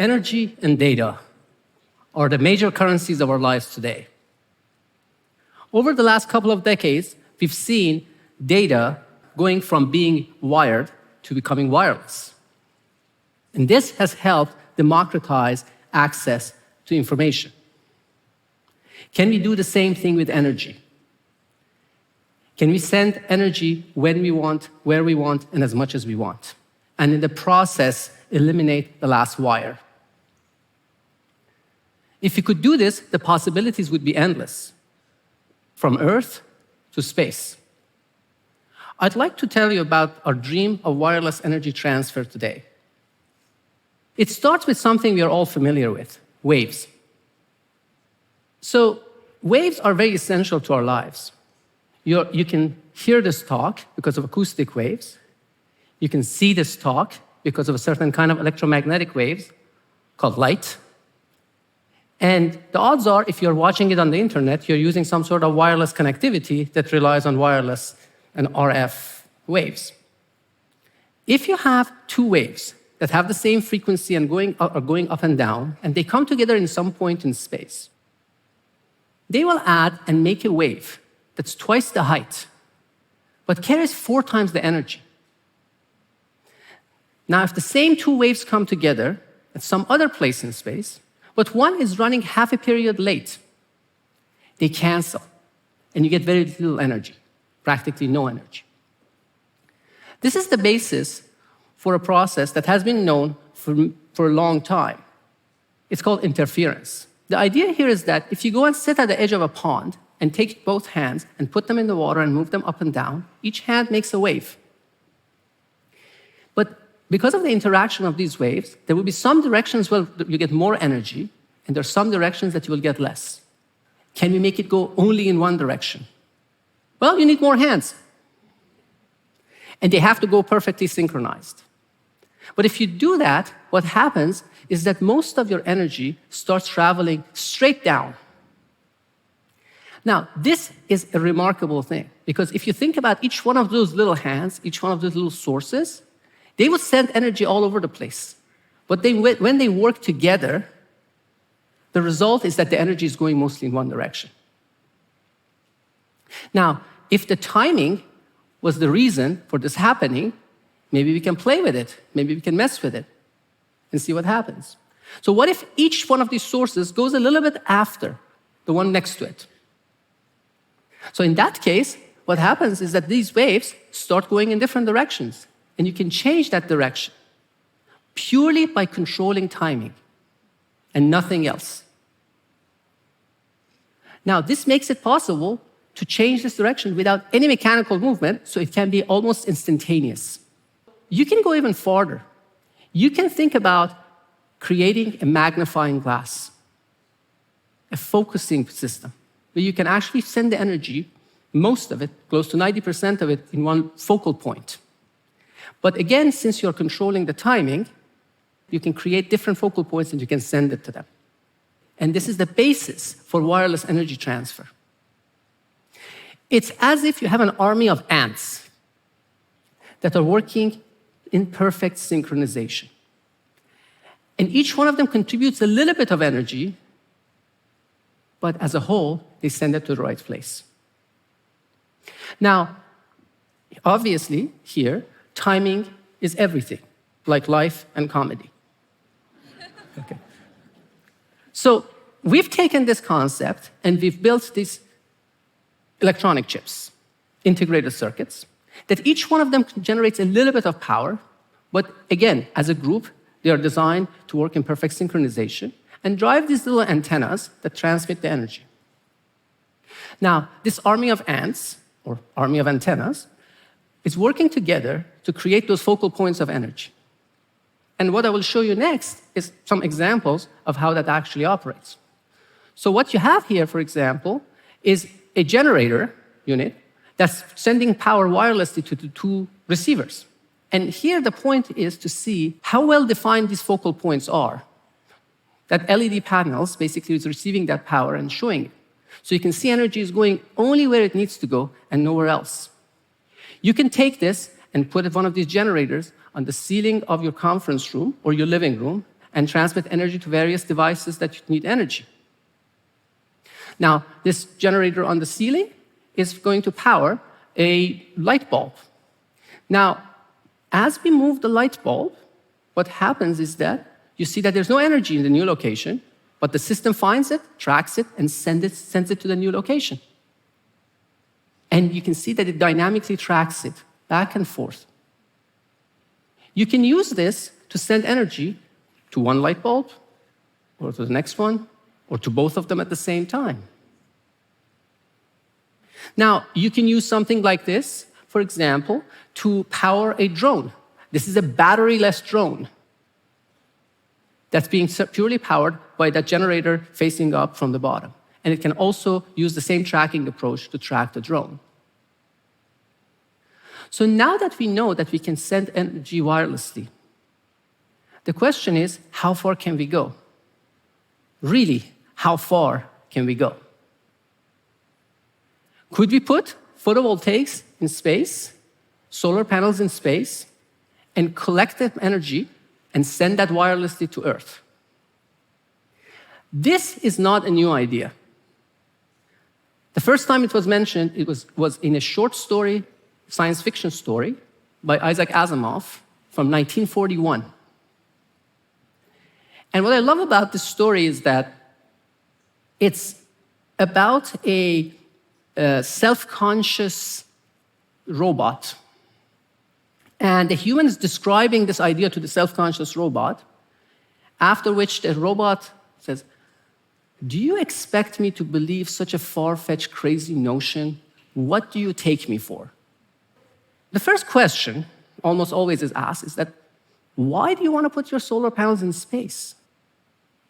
Energy and data are the major currencies of our lives today. Over the last couple of decades, we've seen data going from being wired to becoming wireless. And this has helped democratize access to information. Can we do the same thing with energy? Can we send energy when we want, where we want, and as much as we want? And in the process, eliminate the last wire. If we could do this, the possibilities would be endless, from Earth to space. I'd like to tell you about our dream of wireless energy transfer today. It starts with something we are all familiar with, waves. So waves are very essential to our lives. You can hear this talk because of acoustic waves. You can see this talk because of a certain kind of electromagnetic waves called light. And the odds are, if you're watching it on the internet, you're using some sort of wireless connectivity that relies on wireless and RF waves. If you have two waves that have the same frequency and are going up and down, and they come together in some point in space, they will add and make a wave that's twice the height, but carries 4 times the energy. Now, if the same two waves come together at some other place in space, but one is running half a period late, they cancel, and you get very little energy, practically no energy. This is the basis for a process that has been known for a long time. It's called interference. The idea here is that if you go and sit at the edge of a pond and take both hands and put them in the water and move them up and down, each hand makes a wave. But because of the interaction of these waves, there will be some directions where you get more energy, and there are some directions that you will get less. Can we make it go only in one direction? Well, you need more hands. And they have to go perfectly synchronized. But if you do that, what happens is that most of your energy starts traveling straight down. Now, this is a remarkable thing, because if you think about each one of those little hands, each one of those little sources, they would send energy all over the place. But when they work together, the result is that the energy is going mostly in one direction. Now, if the timing was the reason for this happening, maybe we can play with it, maybe we can mess with it and see what happens. So what if each one of these sources goes a little bit after the one next to it? So in that case, what happens is that these waves start going in different directions, and you can change that direction purely by controlling timing and nothing else. Now, this makes it possible to change this direction without any mechanical movement, so it can be almost instantaneous. You can go even farther. You can think about creating a magnifying glass, a focusing system, where you can actually send the energy, most of it, close to 90% of it, in one focal point. But again, since you're controlling the timing, you can create different focal points and you can send it to them. And this is the basis for wireless energy transfer. It's as if you have an army of ants that are working in perfect synchronization. And each one of them contributes a little bit of energy, but as a whole, they send it to the right place. Now, obviously, here, timing is everything, like life and comedy. Okay. So we've taken this concept and we've built these electronic chips, integrated circuits, that each one of them generates a little bit of power, but again, as a group, they are designed to work in perfect synchronization and drive these little antennas that transmit the energy. Now, this army of ants, or army of antennas, is working together to create those focal points of energy. And what I will show you next is some examples of how that actually operates. So what you have here, for example, is a generator unit that's sending power wirelessly to the two receivers. And here the point is to see how well defined these focal points are. That LED panels basically is receiving that power and showing it. So you can see energy is going only where it needs to go and nowhere else. You can take this and put one of these generators on the ceiling of your conference room or your living room and transmit energy to various devices that need energy. Now, this generator on the ceiling is going to power a light bulb. Now, as we move the light bulb, what happens is that you see that there's no energy in the new location, but the system finds it, tracks it, and sends it to the new location. And you can see that it dynamically tracks it back and forth. You can use this to send energy to one light bulb, or to the next one, or to both of them at the same time. Now, you can use something like this, for example, to power a drone. This is a battery-less drone that's being purely powered by that generator facing up from the bottom. And it can also use the same tracking approach to track the drone. So now that we know that we can send energy wirelessly, the question is, how far can we go? Really, how far can we go? Could we put photovoltaics in space, solar panels in space, and collect that energy and send that wirelessly to Earth? This is not a new idea. The first time it was mentioned, it was in a short story, science fiction story, by Isaac Asimov from 1941. And what I love about this story is that it's about a self-conscious robot. And the human is describing this idea to the self-conscious robot, after which the robot says, "Do you expect me to believe such a far-fetched, crazy notion? What do you take me for?" The first question, almost always is asked, is that, why do you want to put your solar panels in space?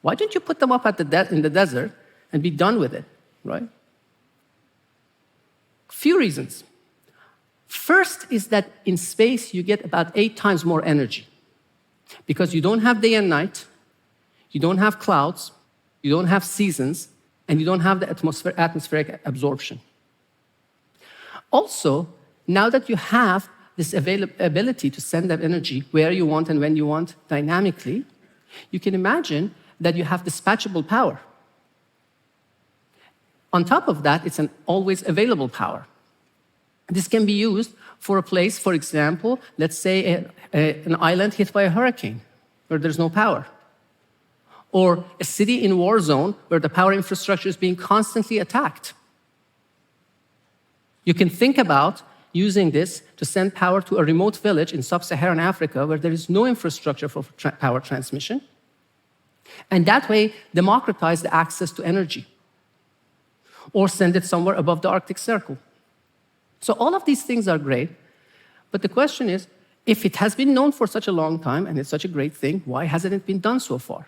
Why don't you put them up in the desert and be done with it, right? Few reasons. First is that in space, you get about 8 times more energy because you don't have day and night, you don't have clouds, you don't have seasons, and you don't have the atmospheric absorption. Also, now that you have this ability to send that energy where you want and when you want dynamically, you can imagine that you have dispatchable power. On top of that, it's an always available power. This can be used for a place, for example, let's say an island hit by a hurricane where there's no power. Or a city in war zone where the power infrastructure is being constantly attacked. You can think about using this to send power to a remote village in sub-Saharan Africa where there is no infrastructure for power transmission, and that way democratize the access to energy. Or send it somewhere above the Arctic Circle. So all of these things are great, but the question is, if it has been known for such a long time and it's such a great thing, why hasn't it been done so far?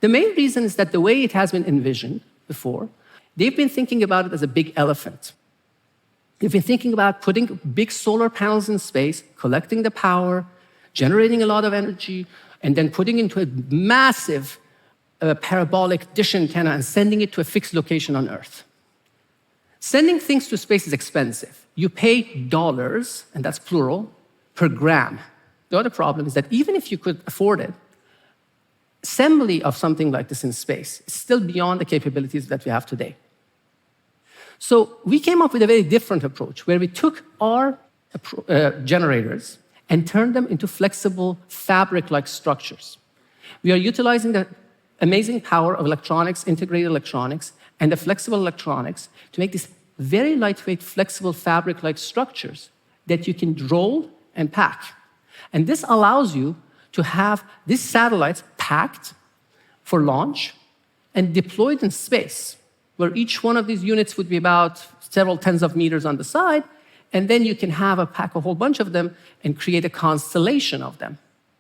The main reason is that the way it has been envisioned before, they've been thinking about it as a big elephant. They've been thinking about putting big solar panels in space, collecting the power, generating a lot of energy, and then putting into a massive parabolic dish antenna and sending it to a fixed location on Earth. Sending things to space is expensive. You pay dollars, and that's plural, per gram. The other problem is that even if you could afford it, assembly of something like this in space is still beyond the capabilities that we have today. So we came up with a very different approach where we took our generators and turned them into flexible fabric-like structures. We are utilizing the amazing power of electronics, integrated electronics, and the flexible electronics to make these very lightweight, flexible fabric-like structures that you can roll and pack. And this allows you to have these satellites packed for launch and deployed in space, where each one of these units would be about several tens of meters on the side, and then you can pack a whole bunch of them and create a constellation of them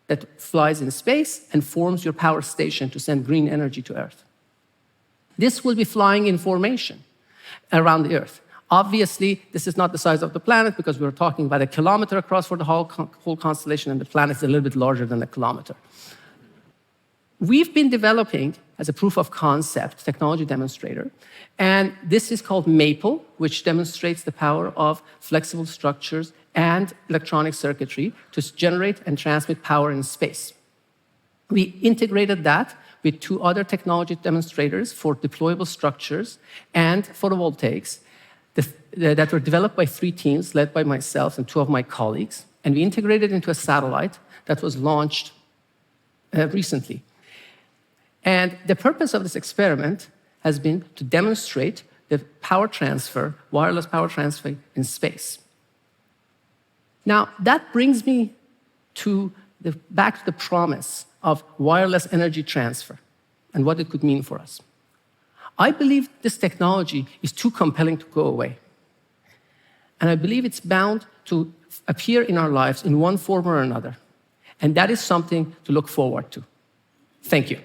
that flies in space and forms your power station to send green energy to Earth. This will be flying in formation around the Earth. Obviously, this is not the size of the planet because we're talking about a kilometer across for the whole constellation, and the planet is a little bit larger than a kilometer. We've been developing, as a proof of concept, technology demonstrator, and this is called MAPLE, which demonstrates the power of flexible structures and electronic circuitry to generate and transmit power in space. We integrated that with 2 other technology demonstrators for deployable structures and photovoltaics that were developed by 3 teams led by myself and 2 of my colleagues. And we integrated into a satellite that was launched recently. And the purpose of this experiment has been to demonstrate the power transfer, wireless power transfer in space. Now, that brings me back to the promise of wireless energy transfer and what it could mean for us. I believe this technology is too compelling to go away. And I believe it's bound to appear in our lives in one form or another. And that is something to look forward to. Thank you.